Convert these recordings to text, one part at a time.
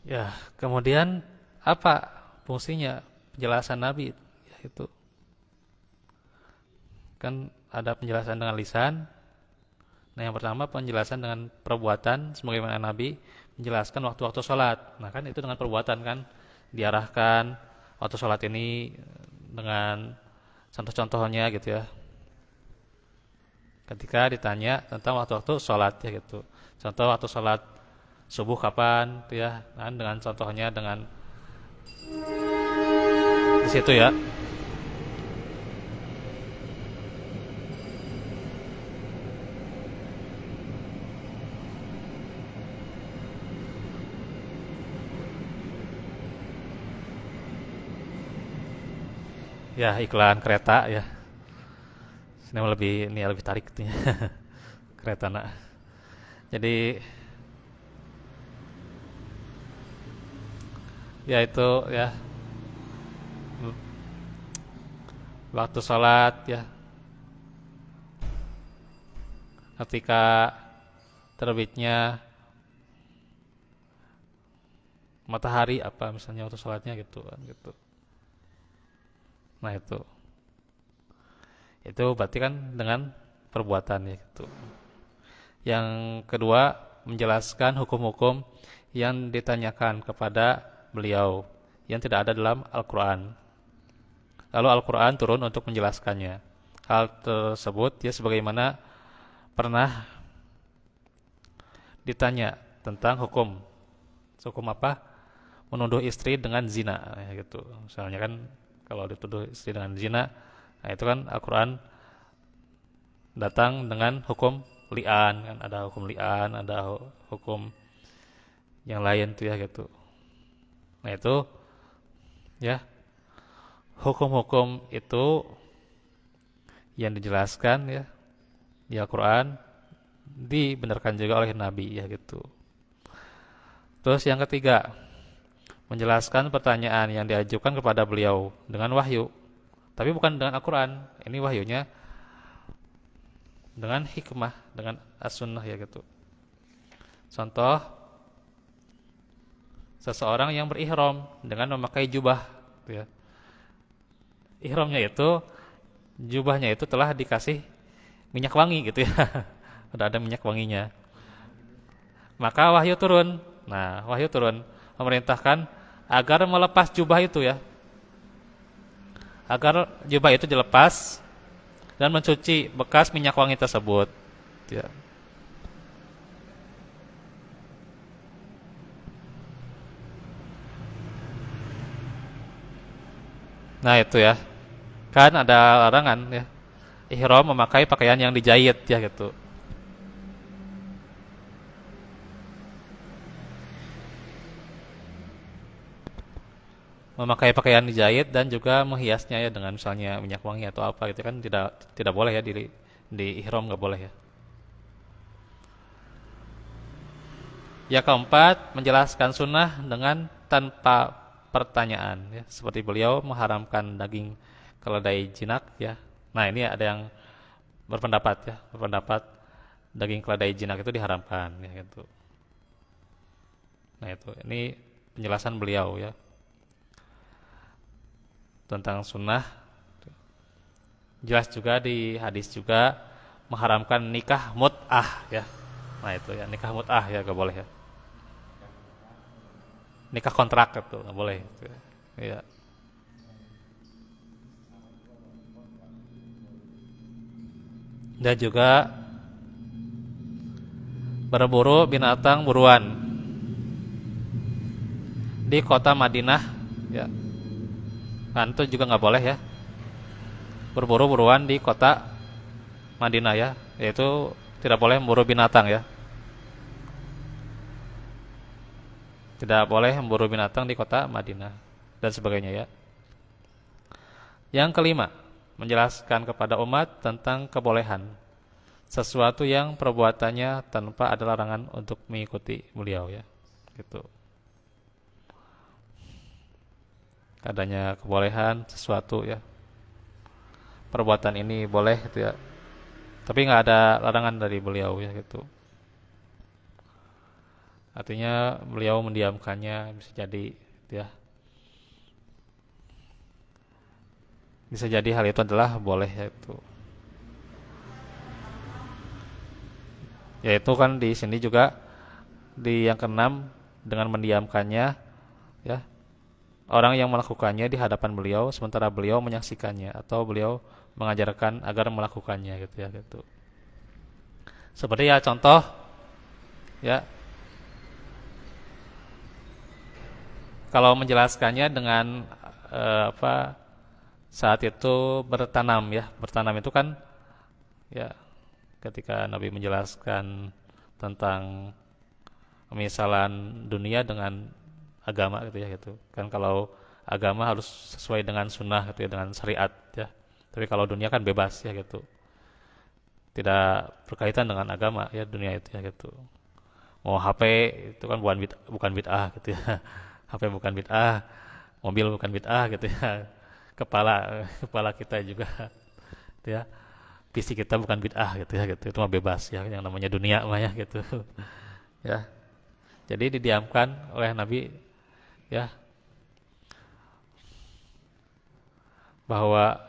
Ya, kemudian apa fungsinya penjelasan Nabi? Ya, itu kan ada penjelasan dengan lisan. Nah, yang pertama penjelasan dengan perbuatan, sebagaimana Nabi menjelaskan waktu-waktu sholat. Nah, kan itu dengan perbuatan kan, diarahkan waktu sholat ini dengan contoh-contohnya gitu ya. Ketika ditanya tentang waktu-waktu sholat ya gitu. Contoh waktu sholat subuh kapan, gitu ya. Nah, dengan contohnya dengan di situ ya. Ya iklan kereta ya. Ini lebih ini lebih tarik gitu ya. Kereta nak. Jadi ya itu ya waktu sholat ya ketika terbitnya matahari apa misalnya waktu sholatnya gitu kan gitu. Nah itu berarti kan dengan perbuatan ya gitu. Yang kedua menjelaskan hukum-hukum yang ditanyakan kepada beliau yang tidak ada dalam Al-Quran. Lalu Al-Quran turun untuk menjelaskannya. Hal tersebut ya sebagaimana pernah ditanya tentang hukum. Hukum apa? Menuduh istri dengan zina ya gitu. Misalnya kan kalau dituduh istri dengan zina, nah itu kan Al-Quran datang dengan hukum li'an kan, ada hukum li'an, ada hukum yang lain tuh ya gitu. Nah itu ya hukum-hukum itu yang dijelaskan ya di Al-Quran dibenarkan juga oleh Nabi ya gitu. Terus yang ketiga menjelaskan pertanyaan yang diajukan kepada beliau dengan wahyu, tapi bukan dengan Al-Quran. Ini wahyunya dengan hikmah, dengan as-sunnah ya gitu. Contoh, seseorang yang berihram dengan memakai jubah gitu ya. Ihramnya itu, jubahnya itu telah dikasih minyak wangi gitu ya. Udah ada minyak wanginya. Maka wahyu turun. Nah, wahyu turun memerintahkan agar melepas jubah itu ya. Agar jubah itu dilepas dan mencuci bekas minyak wangi tersebut. Ya. Nah itu ya, kan ada larangan ya. Ihram memakai pakaian yang dijahit ya gitu. Memakai pakaian dijahit dan juga menghiasnya ya dengan misalnya minyak wangi atau apa gitu kan tidak tidak boleh ya di ihram nggak boleh ya. Ya keempat menjelaskan sunnah dengan tanpa pertanyaan ya seperti beliau mengharamkan daging keledai jinak ya. Nah ini ada yang berpendapat ya berpendapat daging keledai jinak itu diharamkan ya gitu. Nah itu ini penjelasan beliau ya tentang sunnah. Jelas juga di hadis juga mengharamkan nikah mut'ah ya. Nah itu ya nikah mut'ah ya gak boleh ya. Nikah kontrak itu gak boleh. Gitu ya. Ya. Dan juga berburu binatang buruan di kota Madinah ya. Kan itu juga nggak boleh ya. Berburu buruan di kota Madinah ya, yaitu tidak boleh memburu binatang ya. Tidak boleh memburu binatang di kota Madinah dan sebagainya ya. Yang kelima, menjelaskan kepada umat tentang kebolehan sesuatu yang perbuatannya tanpa ada larangan untuk mengikuti beliau ya. Gitu. Adanya kebolehan sesuatu ya. Perbuatan ini boleh gitu ya. Tapi nggak ada larangan dari beliau ya gitu. Artinya beliau mendiamkannya bisa jadi ya. Bisa jadi hal itu adalah boleh yaitu kan di sini juga di yang keenam dengan mendiamkannya ya, orang yang melakukannya di hadapan beliau sementara beliau menyaksikannya atau beliau mengajarkan agar melakukannya gitu ya gitu. Seperti ya contoh ya, kalau menjelaskannya dengan apa, saat itu bertanam ya, bertanam itu kan ya, ketika Nabi menjelaskan tentang misalan dunia dengan agama gitu ya gitu kan, kalau agama harus sesuai dengan sunnah gitu ya, dengan syariat ya, tapi kalau dunia kan bebas ya gitu, tidak berkaitan dengan agama ya dunia itu ya gitu. Mau HP itu kan bukan bid'ah gitu ya. HP bukan bid'ah, mobil bukan bid'ah gitu ya. Kepala kita juga gitu ya. PC kita bukan bid'ah gitu ya gitu. Itu mah bebas ya, yang namanya dunia mah ya gitu. Ya. Jadi didiamkan oleh Nabi ya, bahwa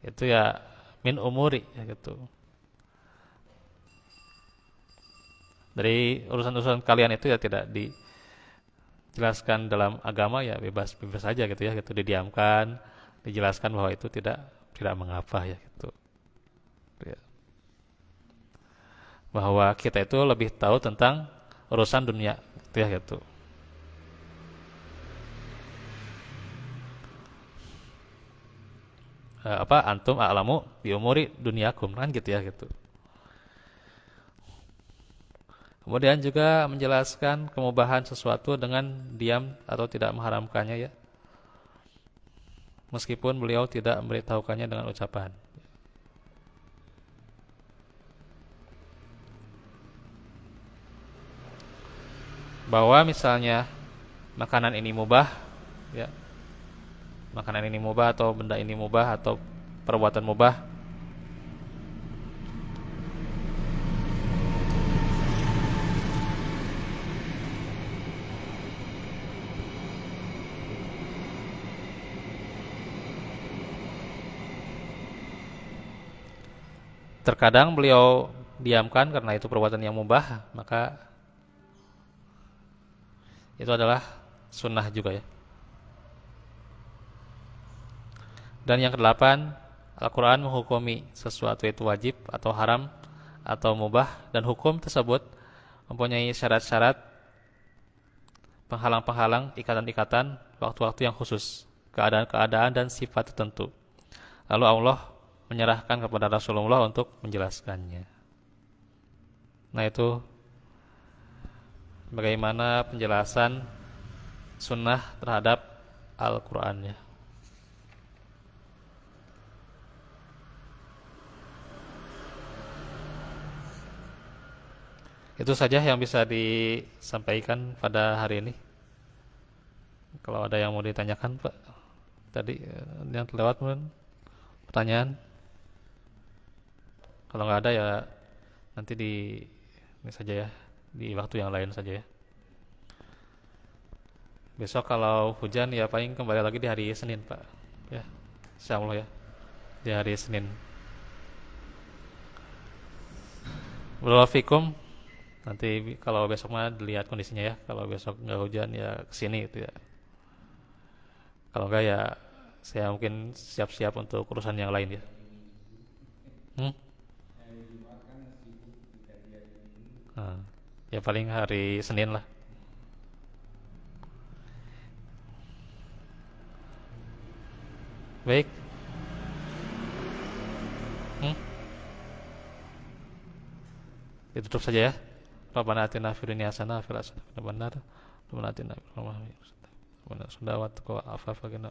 itu ya min umuri ya gitu. Dari urusan-urusan kalian itu ya tidak dijelaskan dalam agama ya, bebas-bebas saja gitu ya gitu, didiamkan, dijelaskan bahwa itu tidak mengapa ya gitu. Ya. Bahwa kita itu lebih tahu tentang urusan dunia gitu ya gitu. Apa antum a'lamu bi umuri dunyakum kan gitu ya gitu. Kemudian juga menjelaskan kemubahan sesuatu dengan diam atau tidak mengharamkannya ya. Meskipun beliau tidak memberitahukannya dengan ucapan. Bahwa misalnya makanan ini mubah ya, makanan ini mubah atau benda ini mubah atau perbuatan mubah, terkadang beliau diamkan karena itu perbuatan yang mubah, maka itu adalah sunnah juga ya. Dan yang kedelapan, Al-Quran menghukumi sesuatu itu wajib atau haram atau mubah, dan hukum tersebut mempunyai syarat-syarat, penghalang-penghalang, ikatan-ikatan, waktu-waktu yang khusus, keadaan-keadaan dan sifat tertentu. Lalu Allah menyerahkan kepada Rasulullah untuk menjelaskannya. Nah itu bagaimana penjelasan sunnah terhadap Al-Quran ya. Itu saja yang bisa disampaikan pada hari ini. Kalau ada yang mau ditanyakan Pak, tadi yang terlewat mungkin pertanyaan. Kalau nggak ada ya nanti ini saja ya, di waktu yang lain saja ya. Besok kalau hujan ya paling kembali lagi di hari Senin Pak. Ya, insya Allah ya, di hari Senin. Walafikum. Nanti kalau besok mah dilihat kondisinya ya. Kalau besok nggak hujan ya kesini itu ya. Kalau nggak ya saya mungkin siap-siap untuk urusan yang lain ya. Hmm? Nah, ya paling hari Senin lah. Baik. Hmm? Ditutup saja ya. Rabbana atina fid dunya hasanah wa fil akhirati hasanah wa qina adzabannar. Rabbana atina fid dunya hasanah wa qina adzabannar. Afafa gina.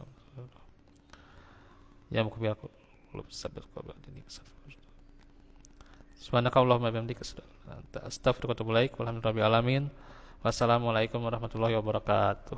Ya mukbil qulub sabir qabladini kasaf. Subhanakallahumma wa bihamdika astaghfiruka wa atubu ilaik. Walhamdulillahi rabbil alamin. Wassalamualaikum warahmatullahi wabarakatuh.